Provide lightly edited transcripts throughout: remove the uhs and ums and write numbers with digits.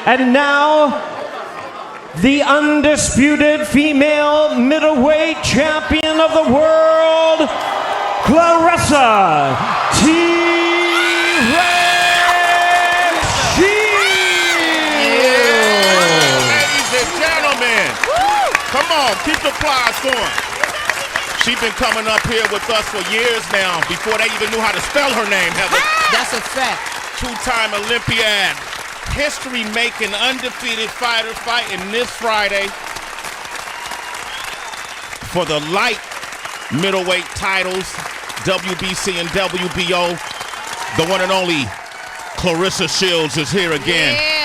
And now, the undisputed female middleweight champion of the world, Claressa Shields. Ladies and gentlemen, come on, keep the applause going. She's been coming up here with us for years now, before they even knew how to spell her name, Heather. That's a fact. Two-time Olympiad, history-making, undefeated fighter fighting this Friday for the light middleweight titles, WBC and WBO. The one and only Claressa Shields is here again. Yeah.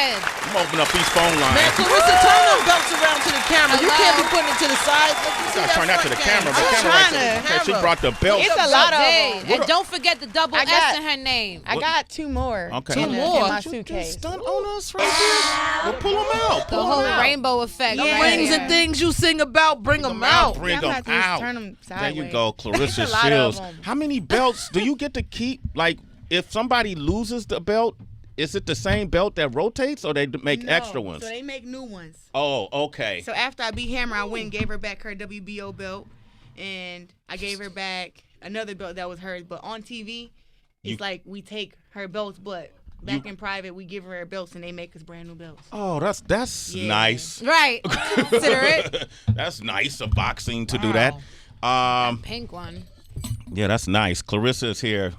I'm gonna open up these phone lines. Man, Claressa, turn them belts around to the camera. You can't be putting it to the side. You gotta turn that to the camera. I'm trying to. She brought the belt. It's a lot of them. And don't forget the double S in her name. I got two more. Okay. Two in more? my suitcase. Stunt on us right here. Well, pull them out. The whole rainbow effect. The Yeah. rings and things you sing about, bring them out. Bring I'm them about to just out. turn them There sideways. you go, Claressa A lot of Shields. them. How many belts do you get to keep? Like, if somebody loses the belt, is it the same belt that rotates, or they make extra ones? So they make new ones. Oh, okay. So after I beat Hammer, I went and gave her back her WBO belt, and I gave her back another belt that was hers. But on TV, it's like we take her belts, but back in private, we give her belts, and they make us brand new belts. Oh, that's Yeah. nice. Right. Consider it. That's nice of boxing to do that. Pink one. Yeah, that's nice. Claressa is here.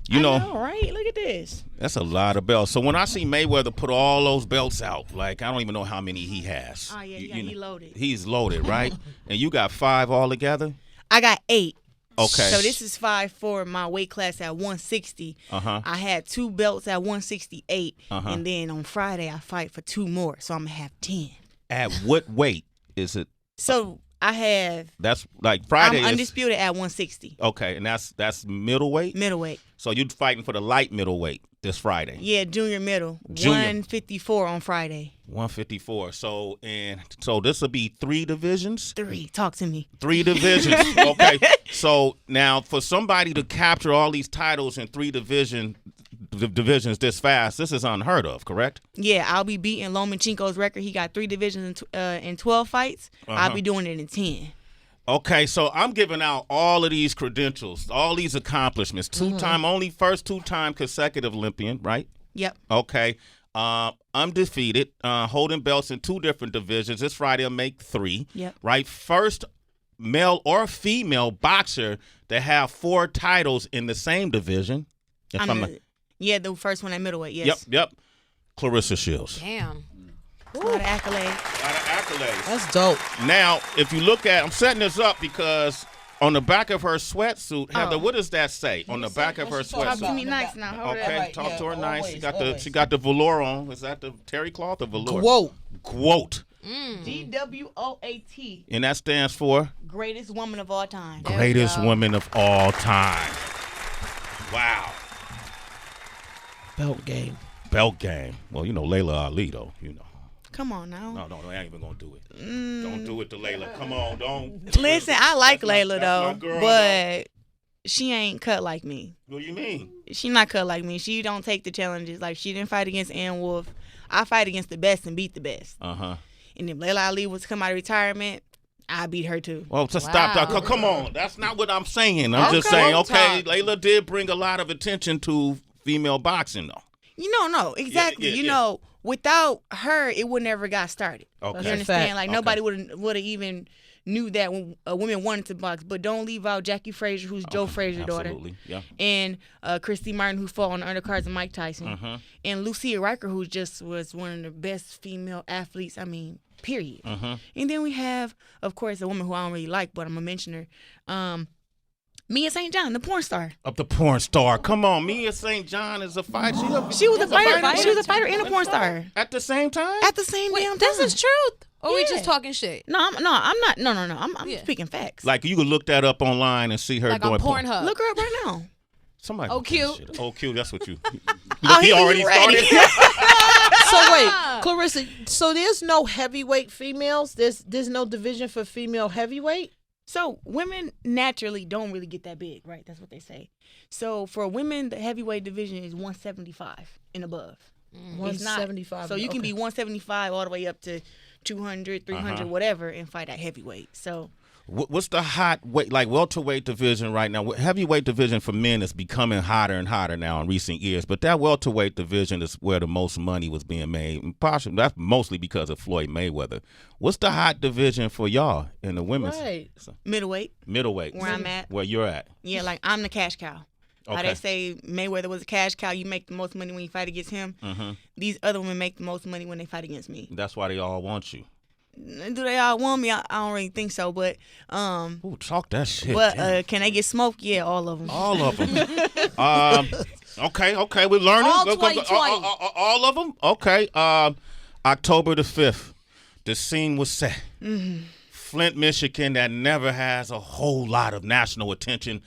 You know, All right, look at this. that's a lot of belts. So when I see Mayweather put all those belts out, like, I don't even know how many he has. Oh yeah, he loaded. He's loaded, right? And you got 5 altogether? I got 8. Okay. So this is 5 for my weight class at 160. I had 2 belts at 168, and then on Friday I fight for 2 more, so I'm gonna have 10. At what weight is it? So I have. That's like Friday I'm is undisputed at 160. okay, and that's middleweight. Middleweight. So you're fighting for the light middleweight this Friday. Yeah, junior middle. Junior. 154 on Friday. 154. So this will be 3 divisions. 3. Talk to me. 3 divisions. Okay. So now for somebody to capture all these titles in 3 divisions this fast, this is unheard of, correct? Yeah, I'll be beating Lomachenko's record. He got 3 divisions in 12 fights. I'll be doing it in 10. Okay, so I'm giving out all of these credentials, all these accomplishments. 2-time, only first 2-time consecutive Olympian, right? Yep. Okay. Undefeated, holding belts in 2 different divisions. This Friday will make 3. Yep. Right? First male or female boxer to have 4 titles in the same division. Yeah, the first one at middleweight, yes. Yep. Claressa Shields. Damn. A lot of accolades. A lot of accolades. That's dope. Now, if you look at, I'm setting this up because on the back of her sweatsuit, Heather, what does that say on the back of her Talk to sweatsuit? me nice now. Hold Okay, up. talk to her nice. Always, She got always. she got the velour on. Is that the terry cloth or velour? GWOAT. GWOAT. GWOAT. And that stands for Greatest woman of all time. greatest woman of all time. Wow. Belt game. Belt game. Well, you know Layla Ali though. You know. Come on now. No, I ain't even gonna do it. Don't do it to Layla. Come on, don't. Listen, I like Layla that's my though, girl, but she ain't cut like me. What do you mean? She not cut like me. She don't take the challenges. Like, she didn't fight against Ann Wolf. I fight against the best and beat the best. And if Layla Ali was to come out of retirement, I beat her too. Well, to stop that. Come on. That's not what I'm saying. I'm just saying, okay, Layla did bring a lot of attention to female boxing though. No, exactly. Yeah, you know, without her, it would never got started. Okay. You understand? Fact. Like, nobody would have even knew that when women wanted to box. But don't leave out Jackie Frazier, who's Joe Frazier's daughter. Absolutely, yeah. And Christy Martin, who fought on the undercards of Mike Tyson. And Lucia Riker, who just was one of the best female athletes, period. And then we have, of course, a woman who I don't really like, but I'm going to mention her. Mia St. John, the porn star. Of the porn star. Come on, Mia St. John is a fighter. She was a fighter. She was a fighter and a porn star. At the same time? At the same damn time. This is truth. Or we Yeah. just talking shit? No, I'm not. No. I'm speaking facts. Like, you could look that up online and see her Like doing on Pornhub. Look her up right now. Somebody. Oh, cute. Shit. Oh, cute. That's what you. Oh, he already ready. started. So wait, Claressa. So there's no heavyweight females. There's no division for female heavyweight. So women naturally don't really get that big, right? That's what they say. So for women, the heavyweight division is 175 and above. It's not. 175. So you can be 175 all the way up to 200, 300, whatever, and fight at heavyweight. So What's the hot weight, like welterweight division right now? Heavyweight division for men is becoming hotter and hotter now in recent years, but that welterweight division is where the most money was being made. And partially, that's mostly because of Floyd Mayweather. What's the hot division for y'all in the women's? Right. middleweight, Middleweight. where I'm at. Where you're at. Yeah, like I'm the cash cow. How Okay. they say Mayweather was a cash cow. You make the most money when you fight against him. These other women make the most money when they fight against me. That's why they all want you. Do they all want me? I don't really think so, but Ooh, talk that shit. but can they get smoked? Yeah, all of them. All of them. Okay, we're learning. All Go, go, go. 2020. All of them? Okay. October the 5th, the scene was set. Flint, Michigan, that never has a whole lot of national attention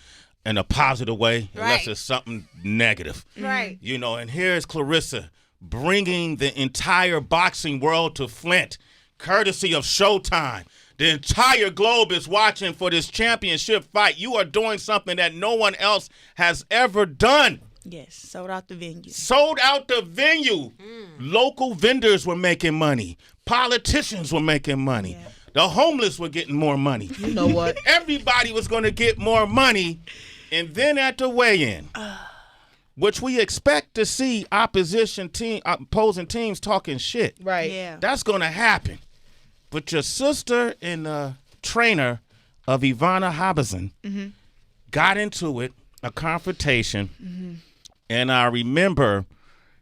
in a positive way, unless Right. it's something negative. Right. You know, and here's Claressa bringing the entire boxing world to Flint, courtesy of Showtime. The entire globe is watching for this championship fight. You are doing something that no one else has ever done. Yes, sold out the venue. Sold out the venue. Local vendors were making money. Politicians were making money. Yeah. The homeless were getting more money. You know what? Everybody was going to get more money. And then at the weigh-in, which we expect to see opposing teams talking shit. Right. Yeah. That's going to happen. But your sister and the trainer of Ivana Habazin got into it, a confrontation. And I remember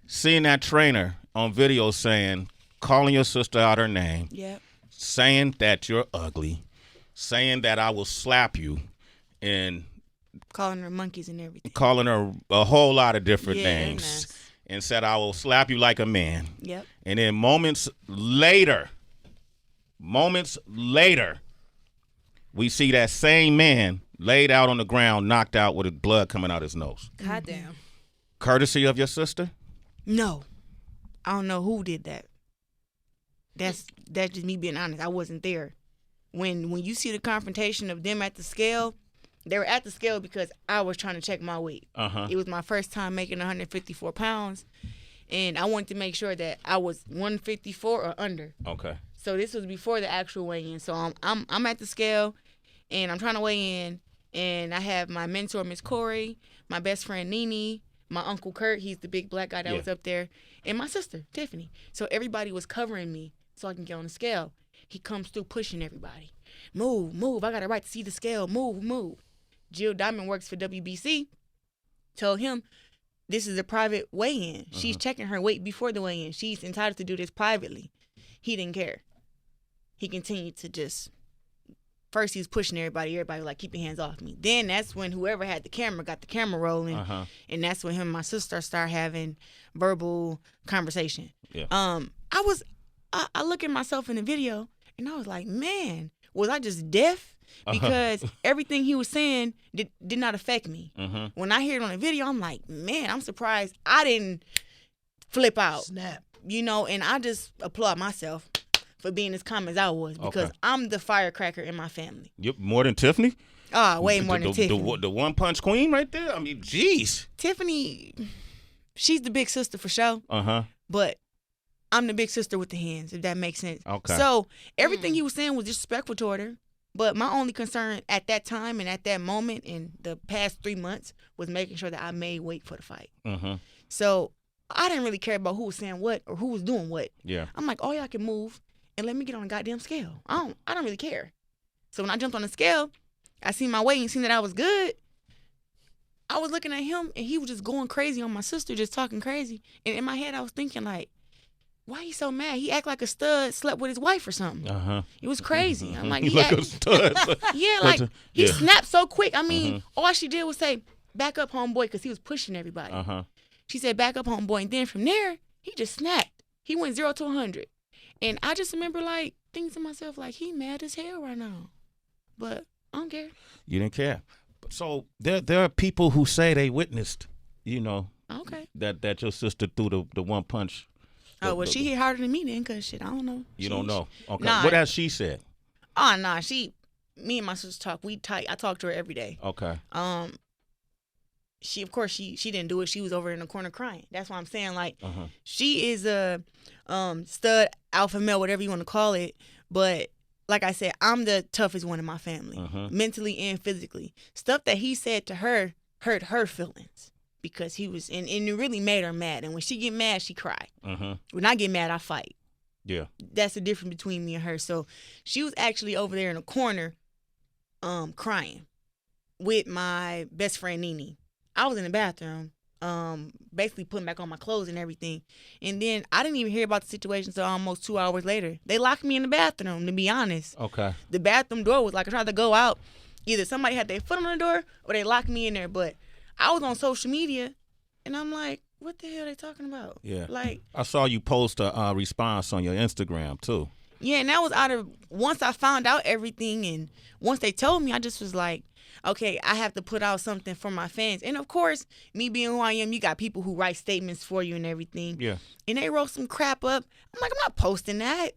seeing that trainer on video calling your sister out her name, Yep. saying that you're ugly, saying that I will slap you, and Calling her monkeys and everything. calling her a whole lot of different Yeah, names, nice. and said, I will slap you like a man. Yep. And then moments later, we see that same man laid out on the ground, knocked out with blood coming out his nose. God damn. Courtesy of your sister? No, I don't know who did that. That's just me being honest. I wasn't there. When you see the confrontation of them at the scale, they were at the scale because I was trying to check my weight. It was my first time making 154 pounds, and I wanted to make sure that I was 154 or under. Okay. So this was before the actual weigh-in. So I'm at the scale, and I'm trying to weigh in, and I have my mentor, Miss Corey, my best friend, Nene, my uncle Kurt, he's the big black guy that was up there, and my sister, Tiffany. So everybody was covering me so I can get on the scale. He comes through pushing everybody. Move. I got a right to see the scale. Move. Jill Diamond works for WBC. Told him, this is a private weigh-in. She's checking her weight before the weigh-in. She's entitled to do this privately. He didn't care. He continued to just, first he was pushing everybody. Everybody was like, keep your hands off me. Then that's when whoever had the camera got the camera rolling. And that's when him and my sister started having verbal conversation. Yeah. I look at myself in the video and I was like, man, was I just deaf? Because everything he was saying did not affect me. When I hear it on the video, I'm like, man, I'm surprised I didn't flip out. Snap. You know, and I just applaud myself for being as calm as I was because I'm the firecracker in my family. Yep, more than Tiffany? Way more than Tiffany. The one punch queen right there? I mean, jeez. Tiffany, she's the big sister for sure. But I'm the big sister with the hands, if that makes sense. Okay. So everything he was saying was disrespectful toward her. But my only concern at that time and at that moment in the past 3 months was making sure that I made weight for the fight. So I didn't really care about who was saying what or who was doing what. Yeah. I'm like, all y'all can move and let me get on a goddamn scale. I don't really care. So when I jumped on the scale, I seen my weight and seen that I was good. I was looking at him and he was just going crazy on my sister, just talking crazy. And in my head, I was thinking like, why he so mad? He act like a stud slept with his wife or something. It was crazy. I'm like, He like a stud. yeah, like he Yeah. snapped so quick. I mean, all she did was say, back up, homeboy, because he was pushing everybody. She said, back up, homeboy. And then from there, he just snapped. He went 0 to 100. And I just remember like thinking to myself, like, he mad as hell right now. But I don't care. You didn't care. So there are people who say they witnessed, you know, Okay. that your sister threw the one punch. Oh, well, she hit harder than me then, because shit, I don't know. You don't know. Okay. Nah. What has she said? Oh, nah, me and my sister talk. We tight. I talk to her every day. Okay. she didn't do it. She was over in the corner crying. That's why I'm saying, like, she is a stud, alpha male, whatever you want to call it. But like I said, I'm the toughest one in my family, mentally and physically. Stuff that he said to her hurt her feelings because he was, and it really made her mad. And when she get mad, she cry. When I get mad, I fight. Yeah. That's the difference between me and her. So she was actually over there in a corner crying with my best friend Nene. I was in the bathroom, basically putting back on my clothes and everything. And then I didn't even hear about the situation until almost 2 hours later. They locked me in the bathroom, to be honest. Okay. The bathroom door was like, I tried to go out. Either somebody had their foot on the door or they locked me in there. But I was on social media, and I'm like, what the hell are they talking about? Yeah. Like, I saw you post a response on your Instagram, too. yeah, and that was once I found out everything and once they told me, I just was like, okay, I have to put out something for my fans. And of course, me being who I am, you got people who write statements for you and everything. Yeah. And they wrote some crap up. I'm like, I'm not posting that.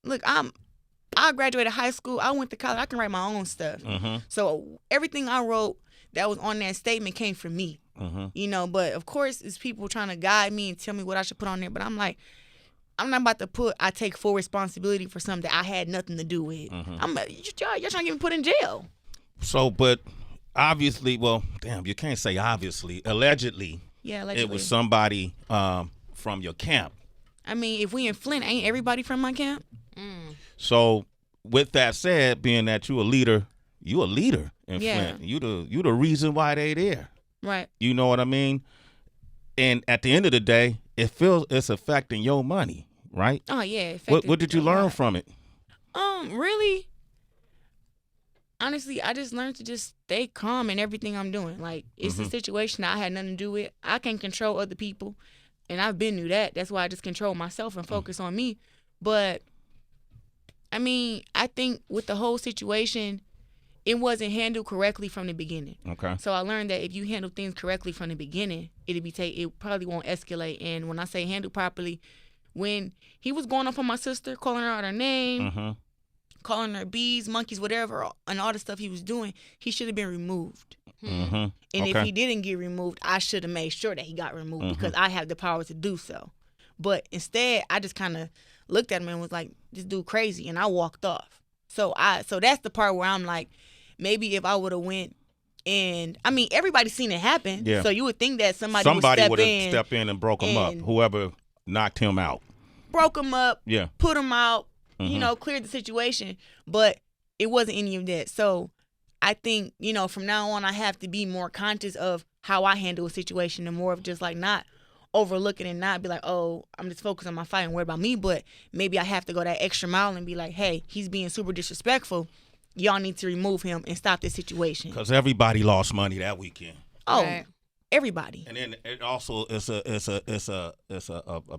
Look, I graduated high school. I went to college. I can write my own stuff. So everything I wrote that was on that statement came from me. You know, but of course, it's people trying to guide me and tell me what I should put on there. But I'm like, I'm not about to I take full responsibility for something that I had nothing to do with. You're trying to get me put in jail. So, but obviously, well, damn, you can't say obviously. Allegedly, Yeah, allegedly. it was somebody from your camp. I mean, if we in Flint, ain't everybody from my camp? So, with that said, being that you a leader in Yeah. Flint. You the reason why they there. Right. You know what I mean? And at the end of the day, it's affecting your money, right? Oh, yeah. What did you learn from it? Really? Honestly, I just learned to just stay calm in everything I'm doing. Like, it's a situation that I had nothing to do with. I can't control other people, and I've been through that. That's why I just control myself and focus on me. But, I mean, I think with the whole situation, it wasn't handled correctly from the beginning. Okay. So I learned that if you handle things correctly from the beginning, it probably won't escalate. And when I say handle properly, when he was going off on my sister, calling her out her name, calling her bees, monkeys, whatever, and all the stuff he was doing, he should have been removed. And if he didn't get removed, I should have made sure that he got removed because I have the power to do so. But instead, I just kind of looked at him and was like, this dude crazy, and I walked off. So that's the part where I'm like, maybe if I would have went, and I mean, everybody's seen it happen. Yeah. So you would think that somebody would would step have stepped in and broke him up. Whoever knocked him out. Broke him up. Yeah. Put him out. You know, cleared the situation. But it wasn't any of that. So I think, you know, from now on, I have to be more conscious of how I handle a situation and more of just like not overlooking and not be like, oh, I'm just focused on my fight and worry about me. But maybe I have to go that extra mile and be like, hey, he's being super disrespectful. Y'all need to remove him and stop this situation. Because everybody lost money that weekend. Oh, Right. everybody. And then it also is a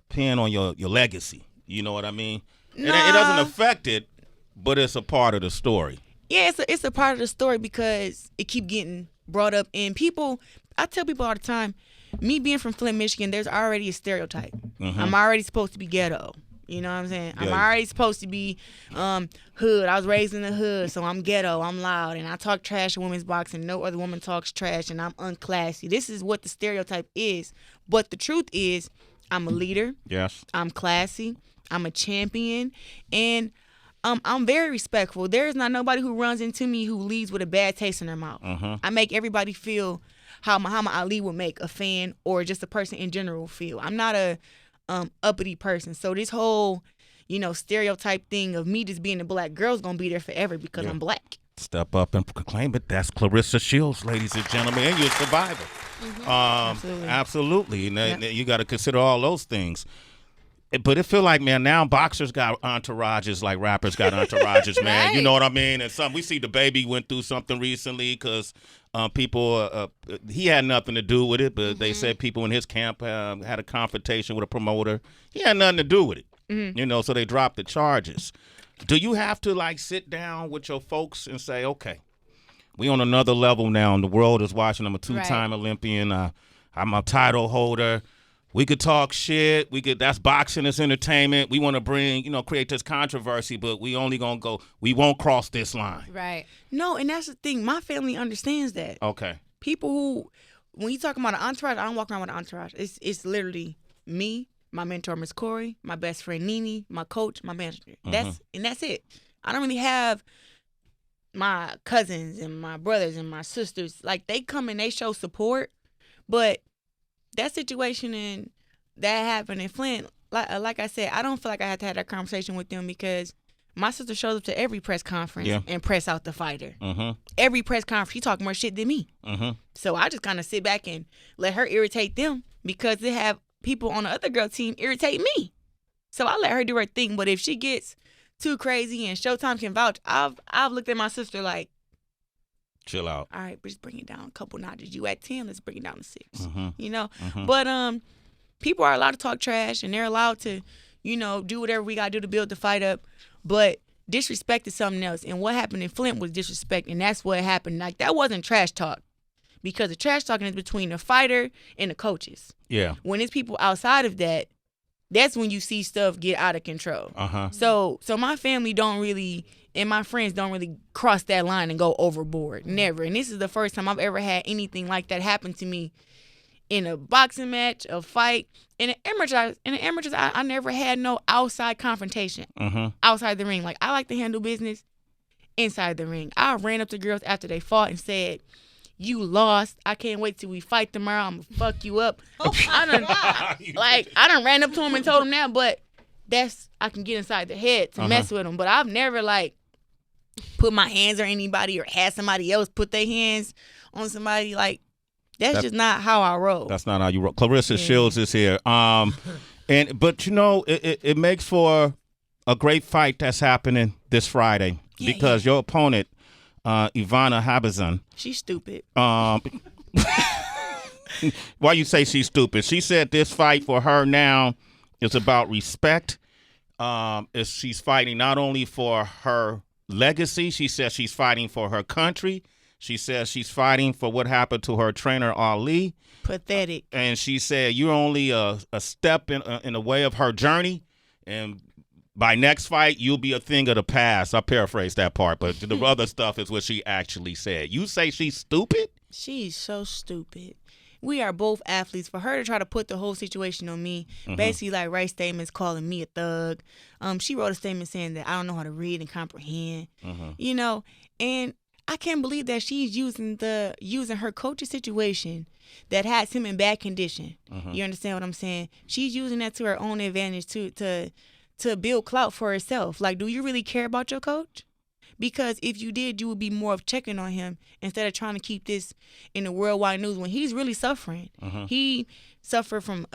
pin on your legacy. You know what I mean? It doesn't affect it, but it's a part of the story. Yeah, it's a part of the story because it keep getting brought up. And people, I tell people all the time, me being from Flint, Michigan, there's already a stereotype. I'm already supposed to be ghetto. You know what I'm saying? I'm already supposed to be hood. I was raised in the hood, so I'm ghetto. I'm loud, and I talk trash in women's boxing. No other woman talks trash, and I'm unclassy. This is what the stereotype is. But the truth is, I'm a leader. Yes. I'm classy. I'm a champion, and I'm very respectful. There is not nobody who runs into me who leaves with a bad taste in their mouth. I make everybody feel how Muhammad Ali would make a fan or just a person in general feel. I'm not a uppity person. So this whole, you know, stereotype thing of me just being a black girl is gonna be there forever because I'm black. Step up and proclaim it. That's Claressa Shields, ladies and gentlemen, and you're a survivor. Absolutely. And you got to consider all those things. But it feel like, man, now boxers got entourages like rappers got entourages, man. Right. You know what I mean? And we see the baby went through something recently because people, he had nothing to do with it, but they said people in his camp had a confrontation with a promoter. He had nothing to do with it, you know, so they dropped the charges. Do you have to, like, sit down with your folks and say, okay, we on another level now, and the world is watching. I'm a two-time Olympian. I'm a title holder. We could talk shit. That's boxing, it's entertainment. We want to create this controversy, but we only going to go, we won't cross this line. Right. No, and that's the thing. My family understands that. Okay. People when you talk about an entourage, I don't walk around with an entourage. It's literally me, my mentor Miss Corey, my best friend Nene, my coach, my manager. That's it. I don't really have my cousins and my brothers and my sisters. Like, they come and they show support, but that situation and that happened in Flint, like I said, I don't feel like I had to have that conversation with them because my sister shows up to every press conference and press out the fighter. Every press conference, she talk more shit than me. So I just kind of sit back and let her irritate them because they have people on the other girl team irritate me. So I let her do her thing. But if she gets too crazy and Showtime can vouch, I've looked at my sister like, chill out. All right, but just bring it down a couple notches. You at 10, let's bring it down to 6. You know? But people are allowed to talk trash and they're allowed to, you know, do whatever we got to do to build the fight up. But disrespect is something else. And what happened in Flint was disrespect. And that's what happened. Like, that wasn't trash talk. Because the trash talking is between the fighter and the coaches. Yeah. When it's people outside of that, that's when you see stuff get out of control. So my family don't really, and my friends don't really cross that line and go overboard. Never. And this is the first time I've ever had anything like that happen to me in a boxing match, a fight. In the amateurs, I never had no outside confrontation outside the ring. Like, I like to handle business inside the ring. I ran up to girls after they fought and said, "You lost. I can't wait till we fight tomorrow. I'm gonna fuck you up." I done ran up to him and told him that, but I can get inside their head to mess with them. But I've never like put my hands on anybody or had somebody else put their hands on somebody. Like, that's just not how I roll. That's not how you roll. Claressa Shields is here. But you know, it makes for a great fight that's happening this Friday because your opponent, Ivana Habazin. She's stupid. Why you say she's stupid? She said this fight for her now is about respect. She's fighting not only for her legacy, she says she's fighting for her country. She says she's fighting for what happened to her trainer, Ali. Pathetic. And she said you're only a step in the way of her journey. And by next fight, you'll be a thing of the past. I paraphrased that part, but the other stuff is what she actually said. You say she's stupid? She's so stupid. We are both athletes. For her to try to put the whole situation on me, basically like write statements calling me a thug. She wrote a statement saying that I don't know how to read and comprehend. You know, and I can't believe that she's using her coach's situation that has him in bad condition. You understand what I'm saying? She's using that to her own advantage to build clout for herself. Like, do you really care about your coach? Because if you did, you would be more of checking on him instead of trying to keep this in the worldwide news when he's really suffering. He suffered from,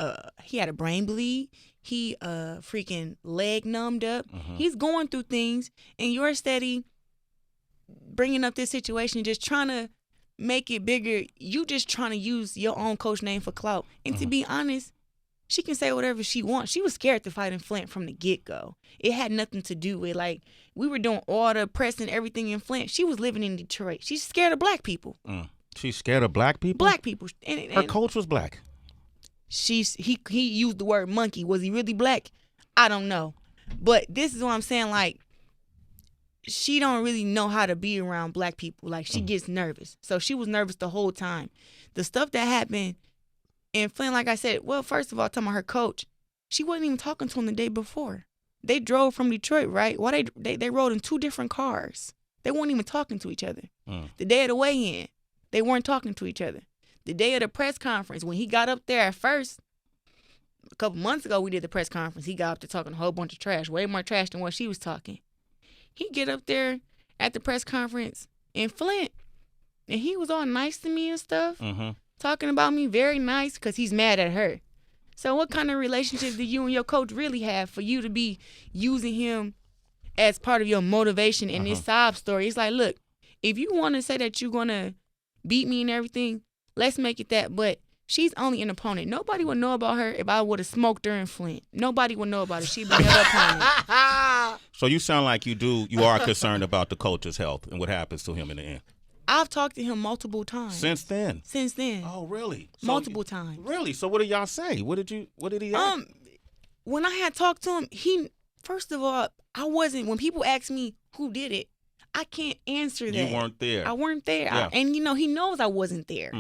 he had a brain bleed. He freaking leg numbed up. He's going through things, and you're steady bringing up this situation, just trying to make it bigger. You just trying to use your own coach name for clout. And to be honest, she can say whatever she wants. She was scared to fight in Flint from the get-go. It had nothing to do with, like, we were doing all the press and everything in Flint. She was living in Detroit. She's scared of black people. She's scared of black people? Black people. And her coach was black. He used the word monkey. Was he really black? I don't know. But this is what I'm saying, like, she don't really know how to be around black people. Like, she gets nervous. So she was nervous the whole time. The stuff that happened in Flint, like I said, well, first of all, talking about her coach, she wasn't even talking to him the day before. They drove from Detroit, right? Well, they rode in 2 different cars. They weren't even talking to each other. The day of the weigh-in, they weren't talking to each other. The day of the press conference, when he got up there at first, a couple months ago we did the press conference, he got up there talking a whole bunch of trash, way more trash than what she was talking. He get up there at the press conference in Flint, and he was all nice to me and stuff, talking about me very nice because he's mad at her. So what kind of relationship do you and your coach really have for you to be using him as part of your motivation in this sob story? It's like, look, if you want to say that you're going to beat me and everything, let's make it that. But she's only an opponent. Nobody would know about her if I would have smoked her in Flint. Nobody would know about it. She'd be her opponent. So you sound like you are concerned about the coach's health and what happens to him in the end. I've talked to him multiple times. Since then? Since then. Oh, really? Multiple times. Really? So what did y'all say? What did he ask? When I had talked to him, first of all, when people ask me who did it, I can't answer that. You weren't there. I weren't there. Yeah. And, he knows I wasn't there.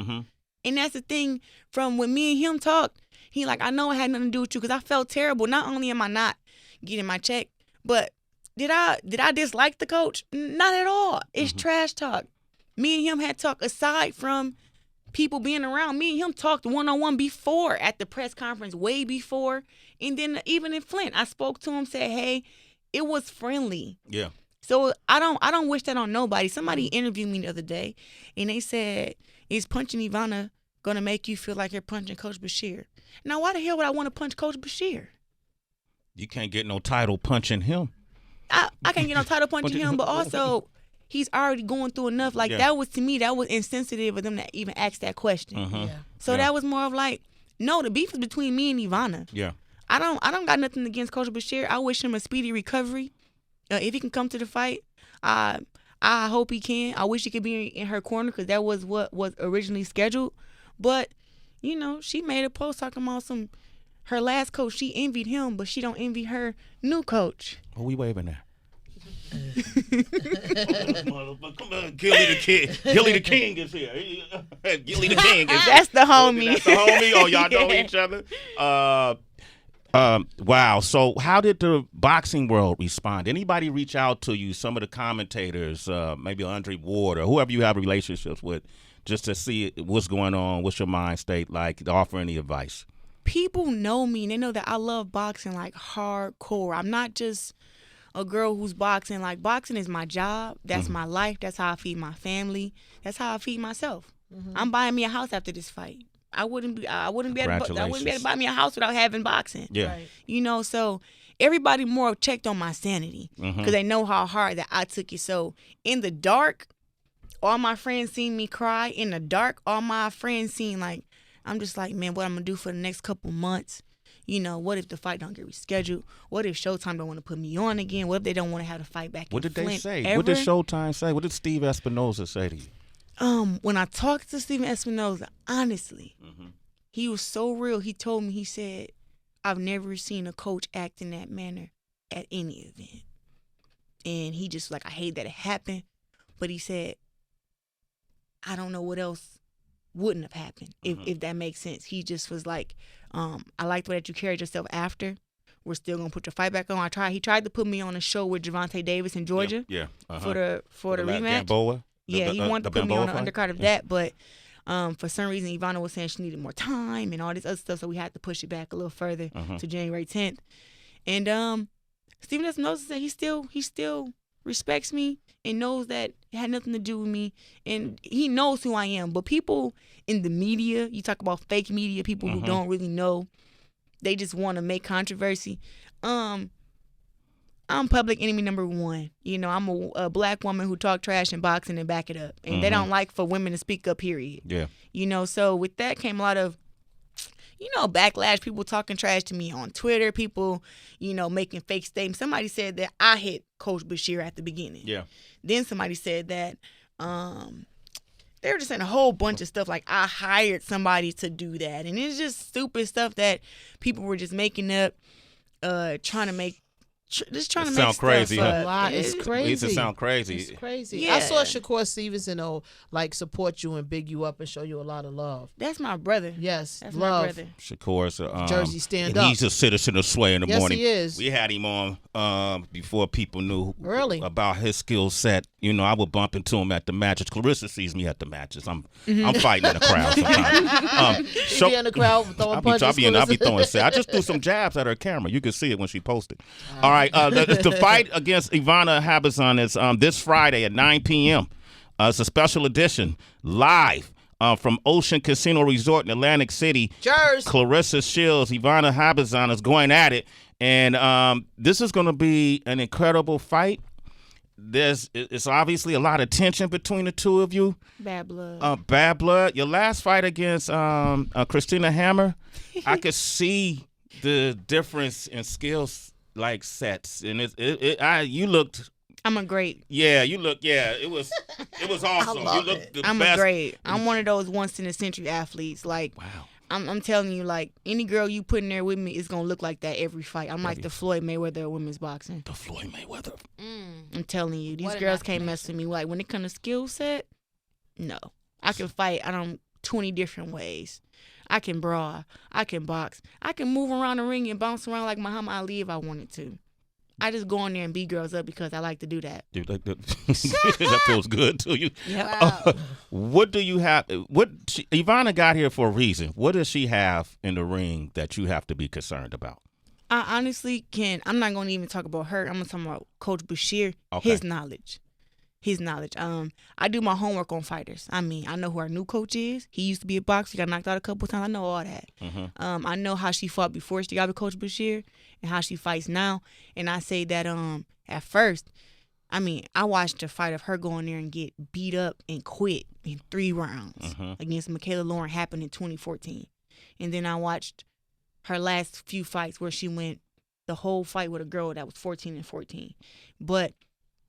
And that's the thing from when me and him talked, he like, I know it had nothing to do with you because I felt terrible. Not only am I not getting my check, but did I dislike the coach? Not at all. It's trash talk. Me and him had talked aside from people being around. Me and him talked one-on-one before at the press conference, way before. And then even in Flint, I spoke to him, said, hey, it was friendly. Yeah. So I don't wish that on nobody. Somebody interviewed me the other day, and they said, is punching Ivana going to make you feel like you're punching Coach Bashir? Now, why the hell would I want to punch Coach Bashir? You can't get no title punching him. I can't get no title punching him, but also he's already going through enough. Like, that was, to me, that was insensitive of them to even ask that question. So that was more of like, no, the beef is between me and Ivana. Yeah. I don't got nothing against Coach Bashir. I wish him a speedy recovery. If he can come to the fight, I hope he can. I wish he could be in her corner because that was what was originally scheduled. But, you know, she made a post talking about her last coach. She envied him, but she don't envy her new coach. What we waving at? Come on, Gilly the King. Gilly the King is here. Gilly the King is here. That's the homie. That's the homie. Oh, y'all know each other. Wow. So how did the boxing world respond? Anybody reach out to you, some of the commentators, maybe Andre Ward or whoever you have relationships with, just to see what's going on, what's your mind state like, to offer any advice? People know me, and they know that I love boxing like hardcore. I'm not just a girl who's boxing. Like, boxing is my job. That's my life. That's how I feed my family. That's how I feed myself. I'm buying me a house after this fight. I wouldn't be able to buy me a house without having boxing. Yeah. Right. You know, so everybody more checked on my sanity because they know how hard that I took it. So in the dark, all my friends seen me cry. In the dark, all my friends seen, like, I'm just like, man, what I'm going to do for the next couple months? You know, what if the fight don't get rescheduled? What if Showtime don't want to put me on again? What if they don't want to have the fight back What in did they Flint say? ever? What did Showtime say? What did Steve Espinoza say to you? When I talked to Steven Espinoza, honestly, he was so real. He told me, he said, I've never seen a coach act in that manner at any event. And he just like, I hate that it happened. But he said, I don't know what else wouldn't have happened, if that makes sense. He just was like, I like the way that you carried yourself after. We're still gonna put your fight back on. He tried to put me on a show with Gervonta Davis in Georgia for the rematch. Gamboa? He wanted to put me on the fight? undercard of that, but for some reason Ivana was saying she needed more time and all this other stuff, so we had to push it back a little further to January 10th. And Steven Espinosa said he still respects me and knows that it had nothing to do with me, and he knows who I am. But people in the media, you talk about fake media, people who don't really know, they just want to make controversy. I'm public enemy number one. You know, I'm a black woman who talk trash in boxing and back it up. And they don't like for women to speak up, period. Yeah. You know, so with that came a lot of, you know, backlash, people talking trash to me on Twitter, people, you know, making fake statements. Somebody said that I hit Coach Bashir at the beginning. Yeah. Then somebody said that they were just saying a whole bunch of stuff like I hired somebody to do that. And it's just stupid stuff that people were just making up, trying to make sound crazy, huh? It's crazy. It sound crazy. It's crazy. Yeah. I saw Shakur Stevenson like support you and big you up and show you a lot of love. That's my brother. Yes, That's love. my brother. Shakur's Jersey stand and up. he's a citizen of Sway in the Yes, morning. he is. We had him on before people knew Really? about his skill set. You know, I would bump into him at the matches. Claressa sees me at the matches. I'm fighting in the crowd sometimes. You be in the crowd throwing punches. I'll be throwing. I just threw some jabs at her camera. You can see it when she posted. All right, the fight against Ivana Habazin is this Friday at 9 p.m. It's a special edition live from Ocean Casino Resort in Atlantic City. Cheers. Claressa Shields, Ivana Habazin is going at it, and this is going to be an incredible fight. It's obviously a lot of tension between the two of you. Bad blood. Bad blood. Your last fight against Christina Hammer, I could see the difference in skills like sets, and you looked. I'm a great. Yeah, you look. Yeah, it was awesome. love You looked the I'm best. a great. I'm one of those once in a century athletes. Like, Wow. I'm telling you, like, any girl you put in there with me is gonna look like that every fight. I'm like the Floyd Mayweather of women's boxing. The Floyd Mayweather. I'm telling you, these What an girls can't affirmation. mess with me. Like, when it comes to skill set, no, I can fight. 20 different ways. I can brawl. I can box. I can move around the ring and bounce around like Muhammad Ali if I wanted to. I just go in there and beat girls up because I like to do that. Dude, that feels good to you. Wow. What do you have? Ivana got here for a reason. What does she have in the ring that you have to be concerned about? I honestly can. I'm not going to even talk about her. I'm going to talk about Coach Bashir. Okay. His knowledge. I do my homework on fighters. I mean, I know who our new coach is. He used to be a boxer. He got knocked out a couple times. I know all that. I know how she fought before she got with Coach Bashir and how she fights now. And I say that at first, I mean, I watched a fight of her going there and get beat up and quit in 3 rounds against Michaela Lauren happened in 2014. And then I watched her last few fights where she went the whole fight with a girl that was 14-14. But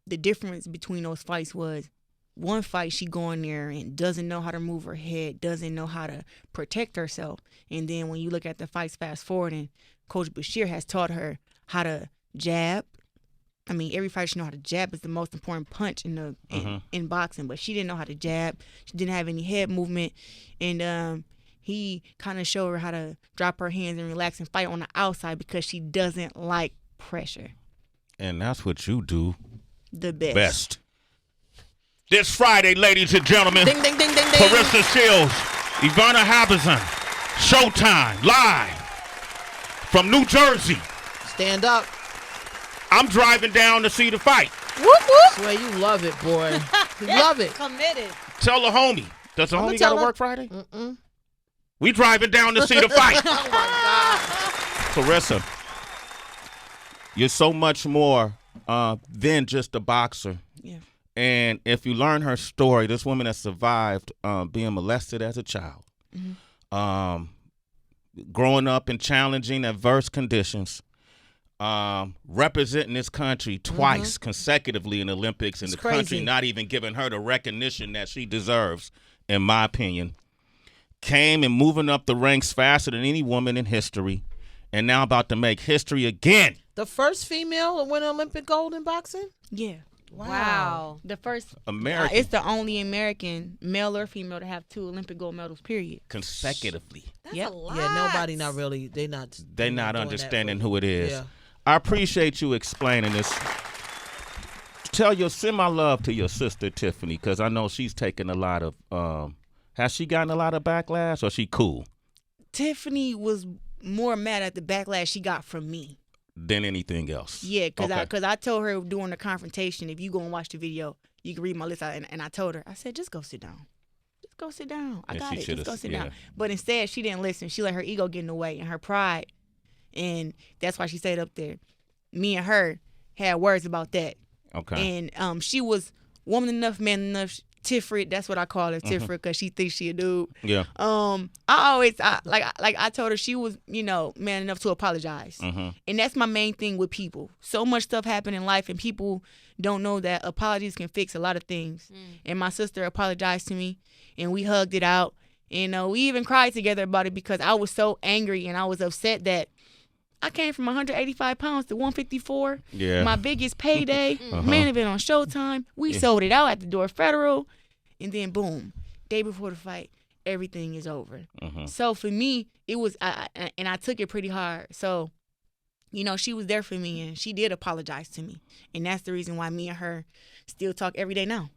the difference between those fights was one fight she go in there and doesn't know how to move her head, doesn't know how to protect herself. And then when you look at the fights fast forward and Coach Bashir has taught her how to jab. I mean, every fighter should know how to jab is the most important punch in boxing, but she didn't know how to jab. She didn't have any head movement. And he kind of showed her how to drop her hands and relax and fight on the outside because she doesn't like pressure. And that's what you do The best. This Friday, ladies and gentlemen, Ding, ding, ding, ding, ding. Claressa Shields, Ivana Habazin, Showtime, live from New Jersey. Stand up. I'm driving down to see the fight. Whoop whoop. Sway, you love it, boy. You love it. Committed. Tell the homie. Does the I'ma homie tell got to her. work Friday? Mm-mm. We driving down to see the fight. Oh, my God. Claressa, you're so much more than just a boxer. Yeah. And if you learn her story, this woman has survived being molested as a child, growing up in challenging, adverse conditions, representing this country twice consecutively in the Olympics, and It's the country crazy. not even giving her the recognition that she deserves, in my opinion. Came and moving up the ranks faster than any woman in history, and now about to make history again. The first female to win Olympic gold in boxing? Yeah. Wow. The first American. it's the only American, male or female, to have 2 Olympic gold medals, period. Consecutively. That's Yep. a lot. Yeah, nobody not really. They're not They not doing understanding that, who it is. Yeah. I appreciate you explaining this. Send my love to your sister Tiffany, because I know she's taken a lot of. Has she gotten a lot of backlash, or she cool Tiffany was more mad at the backlash she got from me. than anything else? Yeah, because Okay. I told her during the confrontation, if you go and watch the video, you can read my list. And I told her, I said, just go sit down. Just go sit down. I And got she it. should've- Just go sit yeah. down. But instead, she didn't listen. She let her ego get in the way and her pride. And that's why she stayed up there. Me and her had words about that. Okay. And she was woman enough, man enough. Tiffred, that's what I call her, Tiffred, because she thinks she a dude. Yeah. I told her she was, man enough to apologize. And that's my main thing with people. So much stuff happened in life, and people don't know that apologies can fix a lot of things. And my sister apologized to me, and we hugged it out. And we even cried together about it because I was so angry and I was upset that I came from 185 pounds to 154. Yeah. My biggest payday, main event on Showtime. We sold it out at the door Federal. And then, boom, day before the fight, everything is over. So for me, it was, and I took it pretty hard. So, she was there for me, and she did apologize to me. And that's the reason why me and her still talk every day now.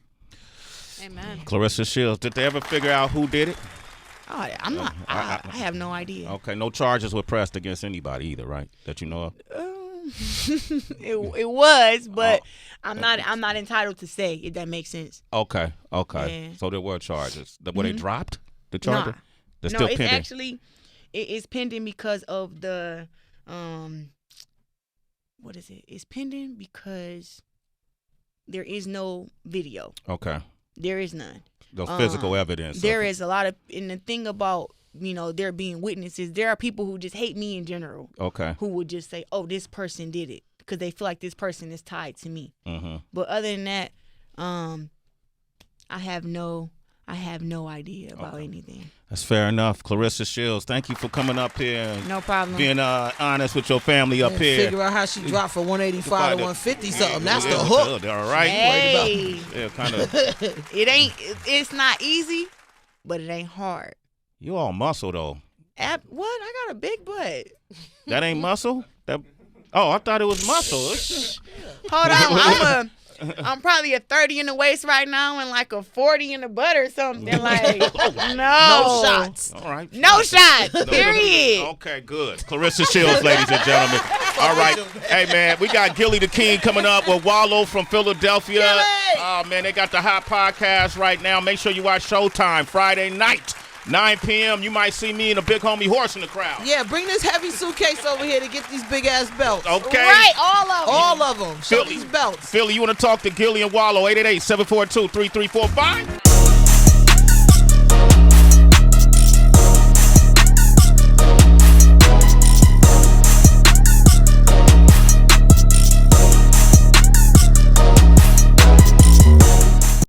Amen. Claressa Shields, did they ever figure out who did it? Oh, I'm not, I have no idea. Okay, no charges were pressed against anybody either, right? That you know of? It was, but I'm not entitled to say, if that makes sense. Okay. Yeah. So there were charges. Were they dropped? The charges? Nah. They're No, still it's pending. actually it's pending because of the what is it? It's pending because there is no video. Okay. There is none. Those physical evidence. There is a lot of, and the thing about there being witnesses, there are people who just hate me in general. Okay. Who would just say, "Oh, this person did it," because they feel like this person is tied to me. Mm-hmm. But other than that, I have no idea about anything. That's fair enough. Claressa Shields, thank you for coming up here and No problem. being honest with your family up And here. figure out how she dropped from 185 to 150 something. That's the hook. All right. Hey, Yeah, kind of. it's not easy, but it ain't hard. You all muscle though. What? I got a big butt. That ain't muscle. I thought it was muscle. Hold on, I'm probably a 30 in the waist right now and like a 40 in the butt or something. Like, no. No shots. All right. No shots. Period. Okay, good. Claressa Shields, ladies and gentlemen. All right. Hey, man, we got Gilly the King coming up with Wallow from Philadelphia. Oh, man, they got the hot podcast right now. Make sure you watch Showtime Friday night. 9 p.m. You might see me and a big homie Horse in the crowd. Yeah, bring this heavy suitcase over here to get these big ass belts. Okay. Right, all of them. All of them. Show Philly. these belts. Philly, you want to talk to Gilly and Wallow, 888-742-3345?